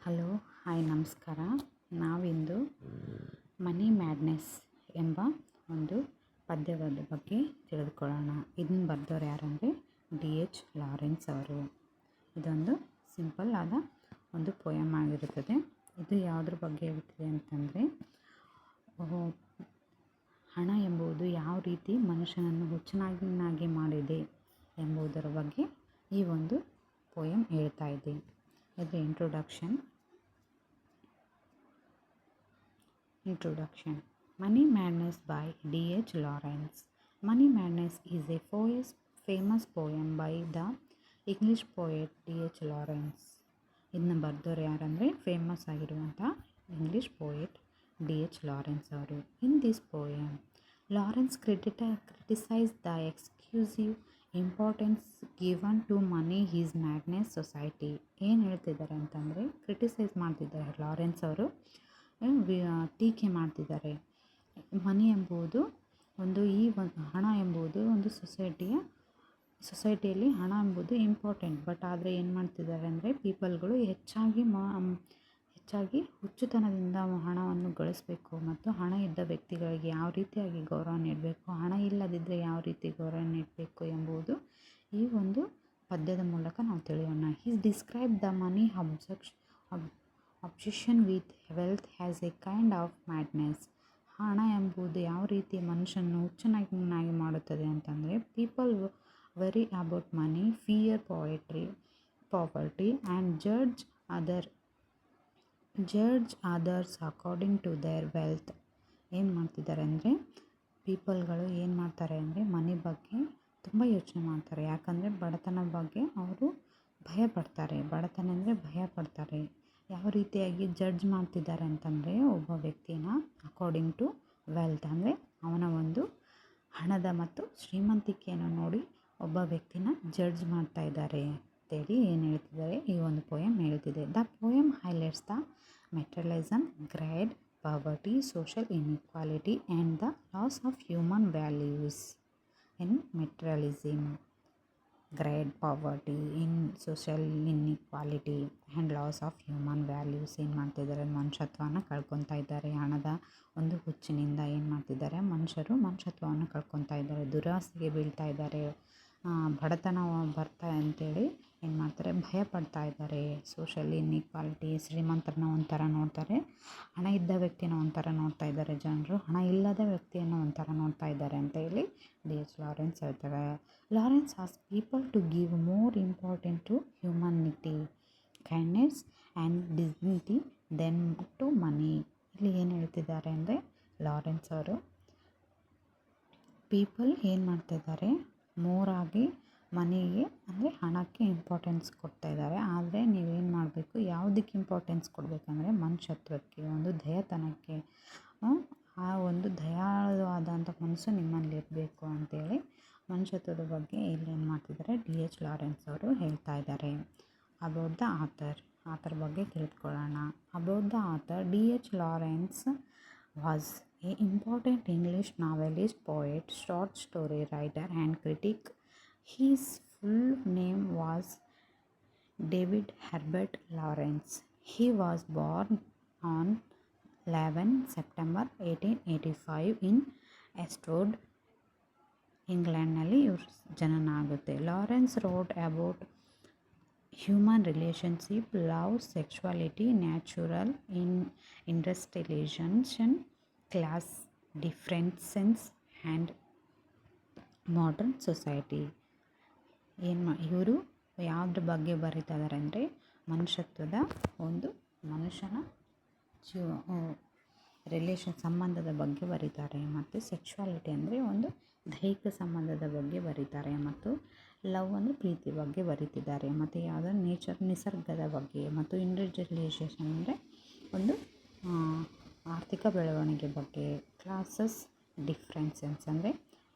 Hello hi ನಮಸ್ಕಾರ. ನಾವಿಂದು money madness ಎಂಬ ಒಂದು ಪದ್ಯದ ಬಗ್ಗೆ ತಿಳಿದುಕೊಳ್ಳೋಣ. ಇದನ್ನು ಬರೆದವ್ರು ಯಾರಂದರೆ D.H. ಲಾರೆನ್ಸ್ ಅವರು. ಇದೊಂದು ಸಿಂಪಲ್ ಆದ ಒಂದು ಪೋಯಮ್ ಆಗಿರುತ್ತದೆ. ಇದು ಯಾವುದ್ರ ಬಗ್ಗೆ ಇರುತ್ತದೆ ಅಂತಂದರೆ, ಹಣ ಎಂಬುದು ಯಾವ ರೀತಿ ಮನುಷ್ಯನನ್ನು ಹುಚ್ಚನಾಗಿ ಮಾಡಿದೆ ಎಂಬುದರ ಬಗ್ಗೆ ಈ ಒಂದು ಪೋಯಮ್ ಹೇಳ್ತಾ ಇದೆ. ಇದರ Introduction. Money Madness by D.H. Lawrence. Money Madness is a famous poem by the English poet D.H. Lawrence. ಇದನ್ನ ಬರೆದವರು ಯಾರಂದರೆ ಫೇಮಸ್ ಆಗಿರುವಂಥ ಇಂಗ್ಲಿಷ್ ಪೋಯೆಟ್ D.H. ಲಾರೆನ್ಸ್ ಅವರು. In this poem Lawrence criticise the exclusive importance given to money his madness society. ಏನು ಹೇಳ್ತಿದ್ದಾರೆ ಅಂತಂದರೆ, criticise ಮಾಡ್ತಿದ್ದಾರೆ Lawrence ಅವರು, ಟೀಕೆ ಮಾಡ್ತಿದ್ದಾರೆ. ಮನಿ ಎಂಬುದು ಹಣ ಎಂಬುದು ಒಂದು ಸೊಸೈಟಿಯಲ್ಲಿ ಹಣ ಎಂಬುದು ಇಂಪಾರ್ಟೆಂಟ್. ಬಟ್ ಆದರೆ ಏನು ಮಾಡ್ತಿದ್ದಾರೆ ಅಂದರೆ, ಪೀಪಲ್ಗಳು ಹೆಚ್ಚಾಗಿ ಹುಚ್ಚುತನದಿಂದ ಹಣವನ್ನು ಗಳಿಸಬೇಕು ಮತ್ತು ಹಣ ಇದ್ದ ವ್ಯಕ್ತಿಗಳಿಗೆ ಯಾವ ರೀತಿಯಾಗಿ ಗೌರವ ನೀಡಬೇಕು, ಹಣ ಇಲ್ಲದಿದ್ದರೆ ಯಾವ ರೀತಿ ಗೌರವ ನೀಡಬೇಕು ಎಂಬುದು ಈ ಒಂದು ಪದ್ಯದ ಮೂಲಕ ನಾವು ತಿಳಿಯೋಣ. His describe the money obsession with wealth has a kind of madness. ಹಣ ಎಂಬುದು ಯಾವ ರೀತಿ ಮನುಷ್ಯನನ್ನು ಹುಚ್ಚನಾಗಿ ಮಾಡುತ್ತದೆ ಅಂತಂದರೆ, people worry about money, fear poverty and judge others according to their wealth. ಏನು ಮಾಡ್ತಿದ್ದಾರೆ ಅಂದರೆ, ಪೀಪಲ್ಗಳು ಏನು ಮಾಡ್ತಾರೆ ಅಂದರೆ ಮನಿ ಬಗ್ಗೆ ತುಂಬ ಯೋಚನೆ ಮಾಡ್ತಾರೆ. ಯಾಕಂದರೆ ಬಡತನ ಬಗ್ಗೆ ಅವರು ಬಡತನ ಅಂದರೆ ಭಯಪಡ್ತಾರೆ. ಯಾವ ರೀತಿಯಾಗಿ ಜಡ್ಜ್ ಮಾಡ್ತಿದ್ದಾರೆ ಅಂತಂದರೆ, ಒಬ್ಬ ವ್ಯಕ್ತಿನ ಅಕಾರ್ಡಿಂಗ್ ಟು ವೆಲ್ತ್ ಅಂದರೆ ಅವನ ಒಂದು ಹಣದ ಮತ್ತು ಶ್ರೀಮಂತಿಕೆಯನ್ನು ನೋಡಿ ಒಬ್ಬ ವ್ಯಕ್ತಿನ ಜಡ್ಜ್ ಮಾಡ್ತಾ ಇದ್ದಾರೆ ಅಂತೇಳಿ ಏನು ಹೇಳ್ತಿದ್ದಾರೆ ಈ ಒಂದು ಪೋಯಮ್ ಹೇಳ್ತಿದೆ. The poem highlights the materialism, greed, poverty, social inequality and the loss of human values in materialism, greed, poverty, social inequality and loss of human values. ಏನು ಮಾಡ್ತಿದ್ದಾರೆ, ಮನುಷ್ಯತ್ವವನ್ನು ಕಳ್ಕೊತಾ ಇದ್ದಾರೆ. ಹಣದ ಒಂದು ಹುಚ್ಚಿನಿಂದ ಏನು ಮಾಡ್ತಿದ್ದಾರೆ, ಮನುಷ್ಯತ್ವವನ್ನು ಕಳ್ಕೊತಾ ಇದ್ದಾರೆ, ದುರಾಸೆಗೆ ಬೀಳ್ತಾ ಇದ್ದಾರೆ. ಬಡತನ ಬರ್ತಾ ಅಂತೇಳಿ ಏನು ಮಾಡ್ತಾರೆ, ಭಯ ಪಡ್ತಾ ಇದ್ದಾರೆ. ಸೋಷಿಯಲ್ ಇನ್ಇಕ್ವಾಲಿಟಿ, ಶ್ರೀಮಂತರನ್ನ ಒಂಥರ ನೋಡ್ತಾರೆ, ಹಣ ಇದ್ದ ವ್ಯಕ್ತಿನ ಒಂಥರ ನೋಡ್ತಾ ಇದ್ದಾರೆ ಜನರು, ಹಣ ಇಲ್ಲದ ವ್ಯಕ್ತಿಯನ್ನು ಒಂಥರ ನೋಡ್ತಾ ಇದ್ದಾರೆ ಅಂತೇಳಿ D.H. ಲಾರೆನ್ಸ್ ಹೇಳ್ತಾರೆ. Lawrence as people to give more important to humanity, kindness and dignity then to money. ಇಲ್ಲಿ ಏನು ಹೇಳ್ತಿದ್ದಾರೆ ಅಂದರೆ, ಲಾರೆನ್ಸ್ ಅವರು ಪೀಪಲ್ ಏನು ಮಾಡ್ತಾಯಿದ್ದಾರೆ, ಮೋರಾಗಿ ಮನಿಗೆ ಅಂದರೆ ಹಣಕ್ಕೆ ಇಂಪಾರ್ಟೆನ್ಸ್ ಕೊಡ್ತಾ ಇದ್ದಾರೆ. ಆದರೆ ನೀವೇನು ಮಾಡಬೇಕು, ಯಾವುದಕ್ಕೆ ಇಂಪಾರ್ಟೆನ್ಸ್ ಕೊಡಬೇಕಂದ್ರೆ ಮನುಷ್ಯತ್ವಕ್ಕೆ, ಒಂದು ದಯಾತನಕ್ಕೆ, ಆ ಒಂದು ದಯಾಳುವಾದಂಥ ಮನಸ್ಸು ನಿಮ್ಮಲ್ಲಿ ಇರಬೇಕು ಅಂತೇಳಿ ಮನುಷ್ಯತ್ವದ ಬಗ್ಗೆ ಇಲ್ಲಿ ಏನು ಮಾಡ್ತಿದ್ದಾರೆ D.H. ಲಾರೆನ್ಸ್ ಅವರು ಹೇಳ್ತಾ ಇದ್ದಾರೆ. ಅಬೌಟ್ ದ ಆಥರ್ ಬಗ್ಗೆ ತಿಳಿದುಕೊಳ್ಳೋಣ. About the author, D.H. Lawrence was a important English novelist, poet, short story writer and critic. His full name was David Herbert Lawrence. He was born on 11 September 1885 in Estwood, ಇಂಗ್ಲೆಂಡ್ನಲ್ಲಿ ಇವ್ರ ಜನನ ಆಗುತ್ತೆ. Lawrence wrote about human relationship, love, sexuality, natural industrialisation, class differences and modern society. ಇವರು ಯಾವುದ್ರ ಬಗ್ಗೆ ಬರೀತಾ ಇದ್ದಾರೆ ಅಂದರೆ, ಮನುಷ್ಯತ್ವದ ಒಂದು ಮನುಷ್ಯನ ಸಂಬಂಧದ ಬಗ್ಗೆ ಬರೀತಾರೆ, ಮತ್ತು ಸೆಕ್ಷುವಾಲಿಟಿ ಅಂದರೆ ಒಂದು ದೈಹಿಕ ಸಂಬಂಧದ ಬಗ್ಗೆ ಬರೀತಾರೆ, ಮತ್ತು ಲವ್ ಅಂದರೆ ಪ್ರೀತಿ ಬಗ್ಗೆ ಬರೀತಿದ್ದಾರೆ, ಮತ್ತು ಯಾವುದೋ ನಿಸರ್ಗದ ಬಗ್ಗೆ, ಮತ್ತು ಇಂಡಸ್ಟ್ರಿಯಲೈಸೇಷನ್ ಅಂದರೆ ಒಂದು ಆರ್ಥಿಕ ಬೆಳವಣಿಗೆ ಬಗ್ಗೆ, ಕ್ಲಾಸಸ್ ಡಿಫ್ರೆನ್ಸಸ್ ಅಂದರೆ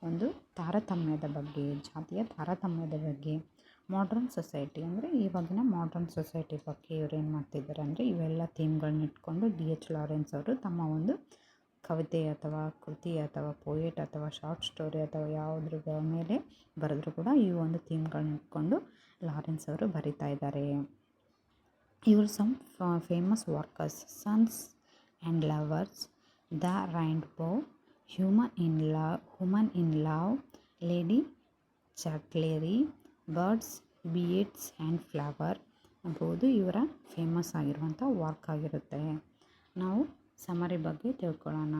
ಒಂದು ತಾರತಮ್ಯದ ಬಗ್ಗೆ, ಜಾತಿಯ ತಾರತಮ್ಯದ ಬಗ್ಗೆ, ಮಾಡ್ರನ್ ಸೊಸೈಟಿ ಅಂದರೆ ಇವಾಗಿನ ಮಾಡ್ರನ್ ಸೊಸೈಟಿ ಬಗ್ಗೆ ಇವ್ರು ಏನು ಮಾಡ್ತಿದ್ದಾರೆ ಅಂದರೆ, ಇವೆಲ್ಲ ಥೀಮ್ಗಳನ್ನ ಇಟ್ಕೊಂಡು D.H. ಲಾರೆನ್ಸ್ ಅವರು ತಮ್ಮ ಒಂದು ಕವಿತೆ ಅಥವಾ ಕೃತಿ ಅಥವಾ ಪೋಯೆಟ್ ಅಥವಾ ಶಾರ್ಟ್ ಸ್ಟೋರಿ ಅಥವಾ ಯಾವುದ್ರ ಮೇಲೆ ಬರೆದ್ರು ಕೂಡ ಈ ಒಂದು ಥೀಮ್ಗಳನ್ನ ಇಟ್ಕೊಂಡು ಲಾರೆನ್ಸ್ ಅವರು ಬರಿತಾ ಇದ್ದಾರೆ. ಇವರು some famous workers: sons and lovers, the rainbow, human in love, lady Chatterley, birds, beasts and flower ಎಂಬುದು ಇವರ ಫೇಮಸ್ ಆಗಿರುವಂಥ ವರ್ಕ್ ಆಗಿರುತ್ತೆ. ನಾವು ಸಮರಿ ಬಗ್ಗೆ ತಿಳ್ಕೊಳ್ಳೋಣ.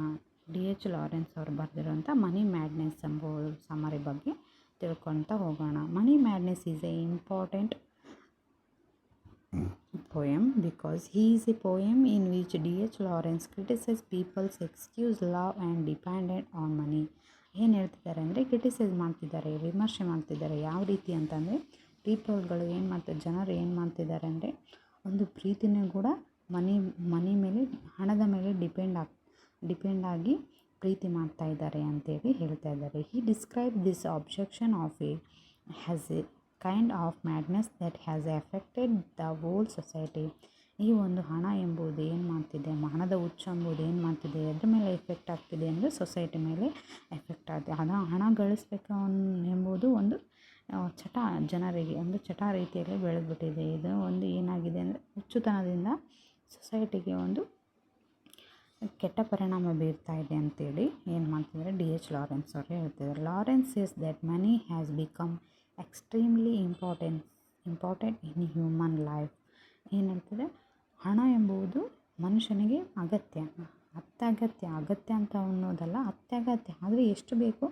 ಡಿ.ಎಚ್. ಲಾರೆನ್ಸ್ ಅವರು ಬರೆದಿರುವಂಥ ಮನಿ ಮ್ಯಾಡ್ನೆಸ್ ಎಂಬುದು ಸಮರಿ ಬಗ್ಗೆ ತಿಳ್ಕೊಳ್ತಾ ಹೋಗೋಣ. Money madness is A important poem because he is a poem in which D.H. Lawrence criticizes people's excuse love and dependent on money. ಏನು ಹೇಳ್ತಿದ್ದಾರೆ ಅಂದರೆ ಕ್ರಿಟಿಸೈಸ್ ಮಾಡ್ತಿದ್ದಾರೆ, ವಿಮರ್ಶೆ ಮಾಡ್ತಿದ್ದಾರೆ. ಯಾವ ರೀತಿ ಅಂತಂದರೆ ಪೀಪಲ್ಗಳು ಏನು ಮಾಡ್ತಾರೆ, ಜನರು ಏನು ಮಾಡ್ತಿದ್ದಾರೆ ಅಂದರೆ ಒಂದು ಪ್ರೀತಿನೂ ಕೂಡ ಮನಿ ಮೇಲೆ, ಹಣದ ಮೇಲೆ ಡಿಪೆಂಡ್ ಆಗಿ ಪ್ರೀತಿ ಮಾಡ್ತಾ ಇದ್ದಾರೆ ಅಂತೇಳಿ ಹೇಳ್ತಾ ಇದ್ದಾರೆ. He describe this objection of a has a kind of madness that has affected the whole society. ಈ ಒಂದು ಹಣ ಎಂಬುದು ಏನು ಮಾಡ್ತಿದೆ, ಹಣದ ಹುಚ್ಚು ಎಂಬುದು ಏನು ಮಾಡ್ತಿದೆ, ಅದ್ರ ಮೇಲೆ ಎಫೆಕ್ಟ್ ಆಗ್ತಿದೆ ಅಂದರೆ ಸೊಸೈಟಿ ಮೇಲೆ ಎಫೆಕ್ಟ್ ಆಗ್ತಿದೆ. ಹಣ ಗಳಿಸ್ಬೇಕು ಎಂಬುದು ಒಂದು ಜನರಿಗೆ ಒಂದು ಚಟ ರೀತಿಯಲ್ಲಿ ಬೆಳೆದ್ಬಿಟ್ಟಿದೆ. ಇದು ಒಂದು ಏನಾಗಿದೆ ಅಂದರೆ ಹುಚ್ಚುತನದಿಂದ ಸೊಸೈಟಿಗೆ ಒಂದು ಕೆಟ್ಟ ಪರಿಣಾಮ ಬೀರ್ತಾ ಇದೆ ಅಂತೇಳಿ ಏನು ಮಾಡ್ತಿದ್ದಾರೆ ಡಿ.ಎಚ್. ಲಾರೆನ್ಸ್ ಅವರು ಹೇಳ್ತಿದ್ದಾರೆ. Lawrence is that money has become extremely important in human life. ಏನು ಹೇಳ್ತಿದೆ, ಹಣ ಎಂಬುದು ಮನುಷ್ಯನಿಗೆ ಅತ್ಯಗತ್ಯ ಅಂತ ಅನ್ನೋದಲ್ಲ, ಅತ್ಯಗತ್ಯ. ಆದರೆ ಎಷ್ಟು ಬೇಕು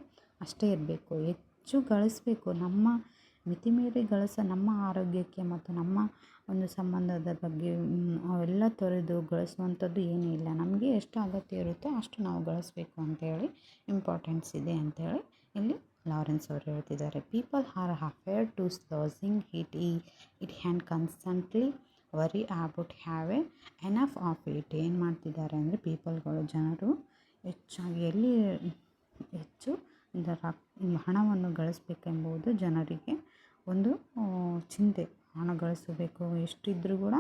ಅಷ್ಟೇ ಇರಬೇಕು, ಹೆಚ್ಚು ಗಳಿಸಬೇಕು. ನಮ್ಮ ಮಿತಿಮೀರಿ ನಮ್ಮ ಆರೋಗ್ಯಕ್ಕೆ ಮತ್ತು ನಮ್ಮ ಒಂದು ಸಂಬಂಧದ ಬಗ್ಗೆ ಅವೆಲ್ಲ ತೊರೆದು ಗಳಿಸುವಂಥದ್ದು ಏನೂ ಇಲ್ಲ. ನಮಗೆ ಎಷ್ಟು ಅಗತ್ಯ ಇರುತ್ತೋ ಅಷ್ಟು ನಾವು ಗಳಿಸ್ಬೇಕು ಅಂತೇಳಿ ಇಂಪಾರ್ಟೆನ್ಸ್ ಇದೆ ಅಂತೇಳಿ ಇಲ್ಲಿ ಲಾರೆನ್ಸ್ ಅವರು ಹೇಳ್ತಿದ್ದಾರೆ. People are afraid to losing it and constantly worry about have enough of it. ಏನು ಮಾಡ್ತಿದ್ದಾರೆ ಅಂದರೆ ಪೀಪಲ್ಗಳು, ಜನರು ಹೆಚ್ಚಾಗಿ ಹೆಚ್ಚು ಹಣವನ್ನು ಗಳಿಸಬೇಕೆಂಬುದು ಜನರಿಗೆ ಒಂದು ಚಿಂತೆ. ಹಣ ಗಳಿಸಬೇಕು, ಎಷ್ಟಿದ್ರೂ ಕೂಡ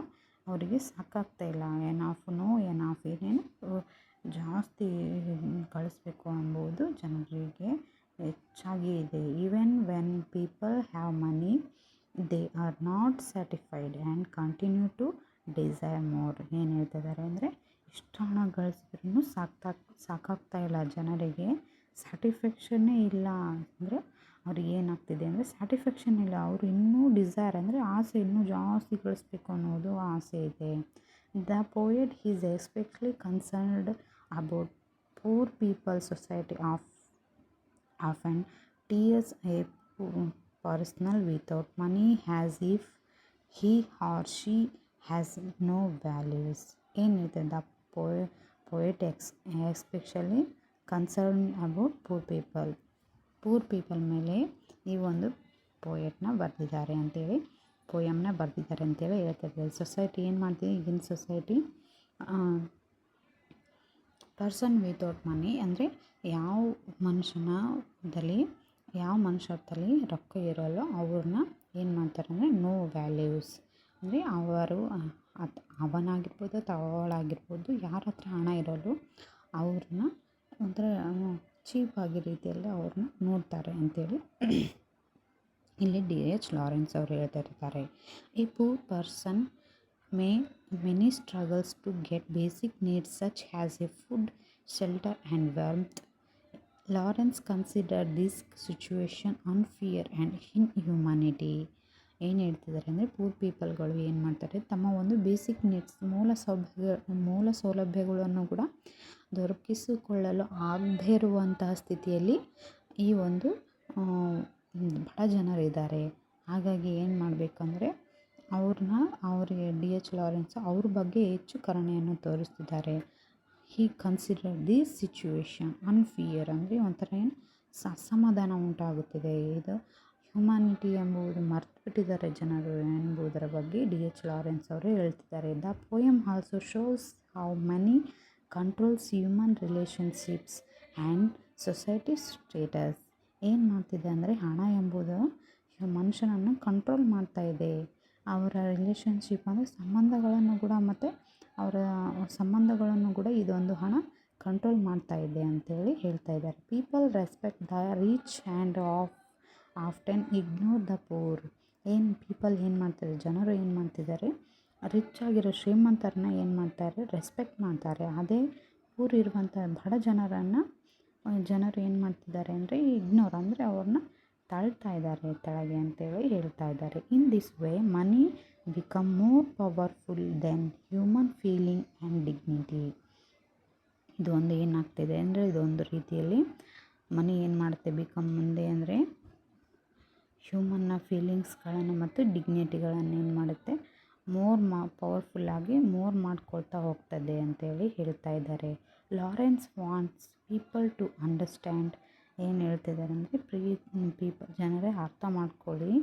ಅವರಿಗೆ ಸಾಕಾಗ್ತಾಯಿಲ್ಲ. ಏನೇನು ಜಾಸ್ತಿ ಗಳಿಸಬೇಕು ಎಂಬುದು ಜನರಿಗೆ ಹೆಚ್ಚಾಗಿ ಇದೆ. Even when people have money they are not satisfied and continue to desire more. ಏನು ಹೇಳ್ತಿದ್ದಾರೆ ಅಂದರೆ ಎಷ್ಟು ಹಣ ಗಳಿಸಿದ್ರೂ ಸಾಕಾಗ್ತಾ ಇಲ್ಲ ಜನರಿಗೆ, ಸ್ಯಾಟಿಸ್ಫ್ಯಾಕ್ಷನ್ನೇ ಇಲ್ಲ. ಅಂದರೆ ಅವ್ರಿಗೆ ಏನಾಗ್ತಿದೆ ಅಂದರೆ ಸ್ಯಾಟಿಸ್ಫ್ಯಾಕ್ಷನ್ ಇಲ್ಲ, ಅವರು ಇನ್ನೂ ಡಿಸೈರ್ ಅಂದರೆ ಆಸೆ, ಇನ್ನೂ ಜಾಸ್ತಿ ಗಳಿಸ್ಬೇಕು ಅನ್ನೋದು ಆಸೆ ಇದೆ. The poet is especially concerned about poor people society often tears a person without money as if he or she has no values. ಏನಿದೆ the poet especially concern about poor people ಮೇಲೆ ಈ ಒಂದು ಪೋಯೆಮ್ನ ಬರೆದಿದ್ದಾರೆ ಅಂತೇಳಿ ಹೇಳ್ತಿದ್ದಾರೆ. ಸೊಸೈಟಿ ಏನು ಮಾಡ್ತಿದೆ, ಈಗಿನ ಸೊಸೈಟಿ ಪರ್ಸನ್ ವಿತೌಟ್ ಮನಿ ಅಂದರೆ ಯಾವ ಮನುಷ್ಯರಲ್ಲಿ ರೊಕ್ಕ ಇರೋಲ್ಲೋ ಅವ್ರನ್ನ ಏನು ಮಾಡ್ತಾರೆ ಅಂದರೆ ನೋ ವ್ಯಾಲ್ಯೂಸ್. ಅಂದರೆ ಅವನಾಗಿರ್ಬೋದು ಅಥವಾ ಅವಳಾಗಿರ್ಬೋದು, ಯಾರ ಹತ್ರ ಹಣ ಇರೋಲ್ಲೋ ಅವ್ರನ್ನ ಒಂಥರ ಚೀಪಾಗಿ ರೀತಿಯಲ್ಲಿ ಅವ್ರನ್ನ ನೋಡ್ತಾರೆ ಅಂತೇಳಿ ಇಲ್ಲಿ ಡಿ.ಎಚ್. ಲಾರೆನ್ಸ್ ಅವರು ಹೇಳ್ತಾ ಇರ್ತಾರೆ. A poor person many struggles to get basic needs such as a food, shelter and warmth. Lawrence considered this situation unfair and inhumanity. ಏನು ಹೇಳ್ತಿದ್ದಾರೆ ಅಂದರೆ ಪೂರ್ ಪೀಪಲ್ಗಳು ಏನು ಮಾಡ್ತಾರೆ, ತಮ್ಮ ಒಂದು ಬೇಸಿಕ್ ನೀಡ್ಸ್ ಮೂಲ ಸೌಲಭ್ಯಗಳನ್ನು ಕೂಡ ದೊರಕಿಸಿಕೊಳ್ಳಲು ಆಗದೇ ಇರುವಂತಹ ಸ್ಥಿತಿಯಲ್ಲಿ ಈ ಒಂದು ಬಡ ಜನರಿದ್ದಾರೆ. ಹಾಗಾಗಿ ಏನು ಮಾಡಬೇಕಂದ್ರೆ ಅವರಿಗೆ ಡಿ.ಎಚ್. ಲಾರೆನ್ಸ್ ಅವ್ರ ಬಗ್ಗೆ ಹೆಚ್ಚು ಕರುಣೆಯನ್ನು ತೋರಿಸ್ತಿದ್ದಾರೆ. ಹಿ ಕನ್ಸಿಡರ್ ದಿಸ್ ಸಿಚುವೇಶನ್ ಅನ್ಫಿಯರ್ ಅಂದರೆ ಒಂಥರ ಅಸಮಾಧಾನ ಉಂಟಾಗುತ್ತಿದೆ. ಇದು ಹ್ಯುಮ್ಯಾನಿಟಿ ಎಂಬುದು ಮರ್ತುಬಿಟ್ಟಿದ್ದಾರೆ ಜನರು ಎಂಬುದರ ಬಗ್ಗೆ ಡಿ.ಎಚ್. ಲಾರೆನ್ಸ್ ಅವರು ಹೇಳ್ತಿದ್ದಾರೆ. The poem also shows how money controls human relationships and society status. ಏನು ಮಾಡ್ತಿದೆ ಅಂದರೆ ಹಣ ಎಂಬುದು ಮನುಷ್ಯನನ್ನು ಕಂಟ್ರೋಲ್ ಮಾಡ್ತಾ ಇದೆ. ಅವರ ರಿಲೇಷನ್ಶಿಪ್ ಅಂದರೆ ಸಂಬಂಧಗಳನ್ನು ಕೂಡ ಇದೊಂದು ಹಣ ಕಂಟ್ರೋಲ್ ಮಾಡ್ತಾ ಇದೆ ಅಂತೇಳಿ ಹೇಳ್ತಾ ಇದ್ದಾರೆ. People respect the rich and often ignore the poor. ಜನರು ಏನು ಮಾಡ್ತಿದ್ದಾರೆ, ರಿಚ್ ಆಗಿರೋ ಶ್ರೀಮಂತರನ್ನ ಏನು ಮಾಡ್ತಾರೆ, ರೆಸ್ಪೆಕ್ಟ್ ಮಾಡ್ತಾರೆ. ಅದೇ ಊರಿರುವಂಥ ಬಡ ಜನರು ಏನು ಮಾಡ್ತಿದ್ದಾರೆ ಅಂದರೆ ಇಗ್ನೋರ್, ಅಂದರೆ ಅವ್ರನ್ನ ತಳ್ತಾ ಇದ್ದಾರೆ ಕೆಳಗೆ ಅಂತೇಳಿ ಹೇಳ್ತಾ ಇದ್ದಾರೆ. In this way money become more powerful than human feeling and dignity. ಇದು ಒಂದು ಏನಾಗ್ತಿದೆ ಅಂದರೆ ಇದೊಂದು ರೀತಿಯಲ್ಲಿ ಮನಿ ಏನು ಮಾಡುತ್ತೆ ಬಿಕಮ್ ಮುಂದೆ ಅಂದರೆ ಹ್ಯೂಮನ್ನ ಫೀಲಿಂಗ್ಸ್ಗಳನ್ನು ಮತ್ತು ಡಿಗ್ನಿಟಿಗಳನ್ನು ಏನು ಮಾಡುತ್ತೆ ಪವರ್ಫುಲ್ಲಾಗಿ ಮಾಡ್ಕೊಳ್ತಾ ಹೋಗ್ತದೆ ಅಂತೇಳಿ ಹೇಳ್ತಾ ಇದ್ದಾರೆ. Lawrence wants people to understand, ಏನು ಹೇಳ್ತಿದ್ದಾರೆ ಅಂದರೆ ಜನರೇ ಅರ್ಥ ಮಾಡ್ಕೊಳ್ಳಿ,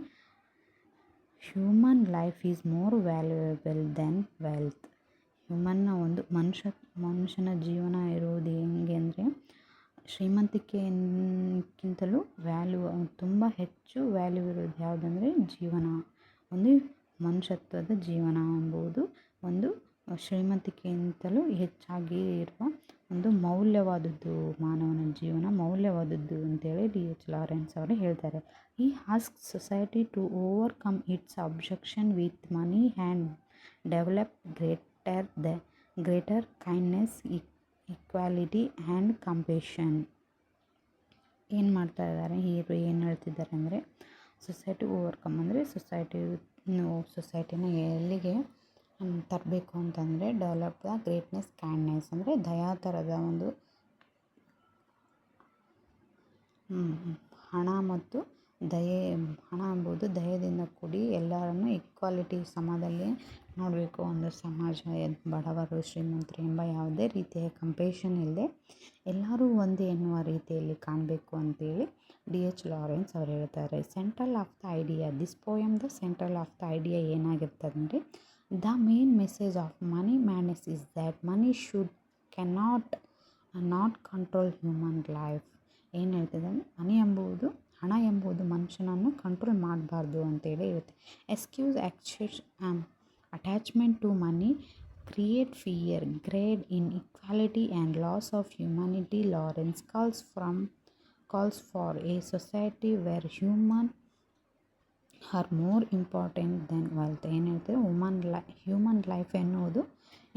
human life is more valuable than wealth. ಮನುಷ್ಯನ ಜೀವನ ಇರುವುದು ಹೆಂಗೆ ಅಂದರೆ ಶ್ರೀಮಂತಿಕೆಗಿಂತಲೂ ತುಂಬ ಹೆಚ್ಚು ವ್ಯಾಲ್ಯೂ ಇರೋದು ಯಾವುದಂದರೆ ಜೀವನ. ಒಂದು ಮನುಷ್ಯತ್ವದ ಜೀವನ ಎಂಬುದು ಒಂದು ಶ್ರೀಮಂತಿಕೆಗಿಂತಲೂ ಹೆಚ್ಚಾಗಿ ಇರುವ ಒಂದು ಮೌಲ್ಯವಾದದ್ದು, ಮಾನವನ ಜೀವನ ಮೌಲ್ಯವಾದದ್ದು ಅಂತೇಳಿ D.H. ಲಾರೆನ್ಸ್ ಅವರು ಹೇಳ್ತಾರೆ. ಈ ask society to overcome its objection with money and develop greater kindness, equality and compassion. ಏನು ಮಾಡ್ತಾ ಇದ್ದಾರೆ ಹೀರೋ, ಏನು ಹೇಳ್ತಿದ್ದಾರೆ ಅಂದರೆ ಸೊಸೈಟಿ ಓವರ್ಕಮ್ ಅಂದರೆ ಸೊಸೈಟಿನ ಎಲ್ಲಿಗೆ ತರಬೇಕು ಅಂತಂದರೆ ಡೆವಲಪ್ ದ ಗ್ರೇಟ್ನೆಸ್ ಕೈಂಡ್ನೆಸ್ ಅಂದರೆ ದಯಾತರದ ಒಂದು ಹಣ ಎಂಬುದು ದಯದಿಂದ ಕೂಡಿ ಎಲ್ಲರನ್ನು ಈಕ್ವಾಲಿಟಿ ಸಮದಲ್ಲಿ ನೋಡಬೇಕು. ಒಂದು ಸಮಾಜ ಬಡವರು ಶ್ರೀಮಂತರು ಎಂಬ ಯಾವುದೇ ರೀತಿಯ ಕಂಪೇಷನ್ ಇಲ್ಲದೆ ಎಲ್ಲರೂ ಒಂದೇ ಎನ್ನುವ ರೀತಿಯಲ್ಲಿ ಕಾಣಬೇಕು ಅಂತೇಳಿ D.H. ಲಾರೆನ್ಸ್ ಅವರು ಹೇಳ್ತಾರೆ. Central of the idea, this poem the central of the idea ಏನಾಗಿರ್ತದೆ ಅಂದರೆ the main message of money madness is that money not control human life. ಏನು ಹೇಳ್ತಿದೆ ಅಂದರೆ ಹಣ ಎಂಬುದು ಮನುಷ್ಯನನ್ನು ಕಂಟ್ರೋಲ್ ಮಾಡಬಾರ್ದು ಅಂತೇಳಿ ಇರುತ್ತೆ. Attachment to money create fear, greed, inequality and loss of humanity. Lawrence calls for a society where human are more important than wealth. ಏನು ಹೇಳ್ತಾರೆ, ಹ್ಯೂಮನ್ ಲೈಫ್ ಎನ್ನುವುದು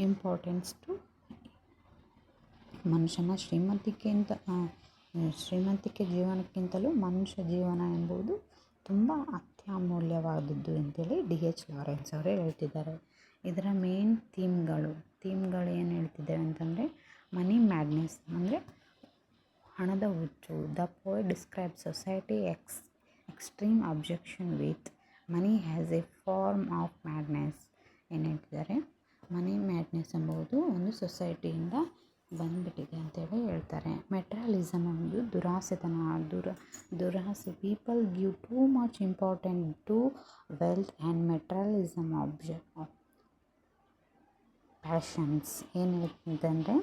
ಇಂಪಾರ್ಟೆನ್ಸ್ ಟು ಮನುಷ್ಯನ ಶ್ರೀಮಂತಿಕೆ ಜೀವನಕ್ಕಿಂತಲೂ ಮನುಷ್ಯ ಜೀವನ ಎಂಬುದು ತುಂಬ ಅತ್ಯಮೂಲ್ಯವಾದದ್ದು ಅಂತೇಳಿ D.H. ಲಾರೆನ್ಸ್ ಅವರೇ ಹೇಳ್ತಿದ್ದಾರೆ. ಇದರ ಮೇನ್ ಥೀಮ್ಗಳು ಏನು ಹೇಳ್ತಿದ್ದೇವೆ ಅಂತಂದರೆ ಮನಿ ಮ್ಯಾಡ್ನೆಸ್ ಅಂದರೆ ಹಣದ ಹುಚ್ಚು. The poet describe society extreme objection with money has a form of madness. ಏನು ಹೇಳ್ತಿದ್ದಾರೆ, ಮನಿ ಮ್ಯಾಡ್ನೆಸ್ ಎಂಬುದು ಒಂದು ಸೊಸೈಟಿಯಿಂದ ಬಂದ್ಬಿಟ್ಟಿದೆ ಅಂತೇಳಿ ಹೇಳ್ತಾರೆ. ಮೆಟ್ರಲಿಸಮ್ ಎಂಬುದು ದುರಾಸೆ. People give too much important to wealth and materialism object of passions. ಏನು ಹೇಳ್ತಂದರೆ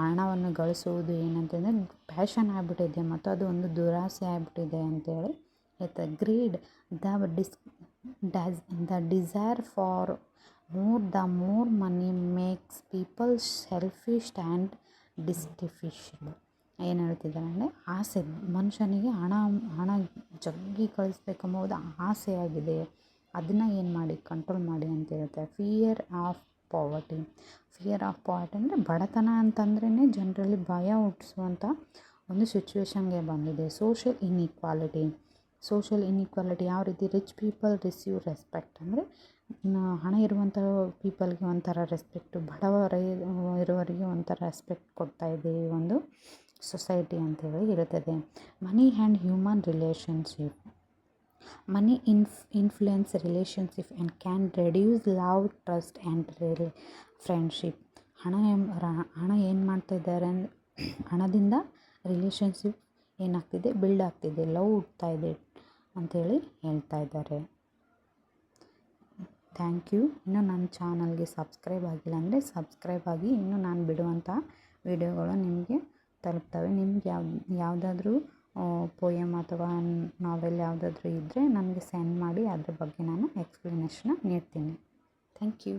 ಹಣವನ್ನು ಗಳಿಸುವುದು ಏನಂತಂದರೆ ಪ್ಯಾಷನ್ ಆಗಿಬಿಟ್ಟಿದೆ ಮತ್ತು ಅದು ಒಂದು ದುರಾಸೆ ಆಗಿಬಿಟ್ಟಿದೆ ಅಂತೇಳಿ ಹೇಳ್ತಾರೆ. Greed, the desire for more money makes people selfish and artificial. ಏನು ಹೇಳ್ತಿದ್ದಾರೆ ಅಂದರೆ ಆಸೆ, ಮನುಷ್ಯನಿಗೆ ಹಣ ಜಗ್ಗಿ ಕಳಿಸ್ಬೇಕೆಂಬುದು ಆಸೆಯಾಗಿದೆ, ಅದನ್ನು ಏನು ಮಾಡಿ ಕಂಟ್ರೋಲ್ ಮಾಡಿ ಅಂತ ಹೇಳ್ತಾರೆ. ಫಿಯರ್ ಆಫ್ ಪಾವರ್ಟಿ ಅಂದರೆ ಬಡತನ ಅಂತಂದ್ರೇ ಜನರಲ್ಲಿ ಭಯ ಹುಟ್ಟಿಸುವಂಥ ಒಂದು ಸಿಚುವೇಶನ್ಗೆ ಬಂದಿದೆ. ಸೋಷಿಯಲ್ ಇನ್ಇಕ್ವಾಲಿಟಿ ಯಾವ ರೀತಿ, ರಿಚ್ ಪೀಪಲ್ ರಿಸೀವ್ ರೆಸ್ಪೆಕ್ಟ್ ಅಂದರೆ ಹಣ ಇರುವಂಥ ಪೀಪಲ್ಗೆ ಒಂಥರ ರೆಸ್ಪೆಕ್ಟು, ಇರೋವರಿಗೆ ಒಂಥರ ರೆಸ್ಪೆಕ್ಟ್ ಕೊಡ್ತಾ ಇದೆ ಈ ಒಂದು ಸೊಸೈಟಿ ಅಂತೇಳಿ ಇರುತ್ತದೆ. Money and human relationship. Money influence relationship and can reduce love, trust and friendship. ಹಣ ಏನು ಮಾಡ್ತಾ ಇದ್ದಾರೆ ಅಂದರೆ ಹಣದಿಂದ ರಿಲೇಷನ್ಶಿಪ್ ಏನಾಗ್ತಿದೆ, ಬಿಲ್ಡ್ ಆಗ್ತಿದೆ, ಲವ್ ಹುಟ್ತಾ ಇದೆ ಅಂಥೇಳಿ ಹೇಳ್ತಾ ಇದ್ದಾರೆ. Thank you. ಇನ್ನೂ ನನ್ನ ಚಾನಲ್ಗೆ ಸಬ್ಸ್ಕ್ರೈಬ್ ಆಗಿಲ್ಲ ಅಂದರೆ ಸಬ್ಸ್ಕ್ರೈಬ್ ಆಗಿ, ಇನ್ನೂ ನಾನು ಬಿಡುವಂಥ ವಿಡಿಯೋಗಳು ನಿಮಗೆ ತಲುಪ್ತವೆ. ನಿಮ್ಗೆ ಯಾವುದಾದ್ರೂ ಪೋಯಮ್ ಅಥವಾ ನಾವೆಲ್ ಯಾವುದಾದ್ರೂ ಇದ್ದರೆ ನನಗೆ ಸೆಂಡ್ ಮಾಡಿ, ಅದ್ರ ಬಗ್ಗೆ ನಾನು ಎಕ್ಸ್ಪ್ಲನೇಷನ್ನ ನೀಡ್ತೀನಿ. Thank you.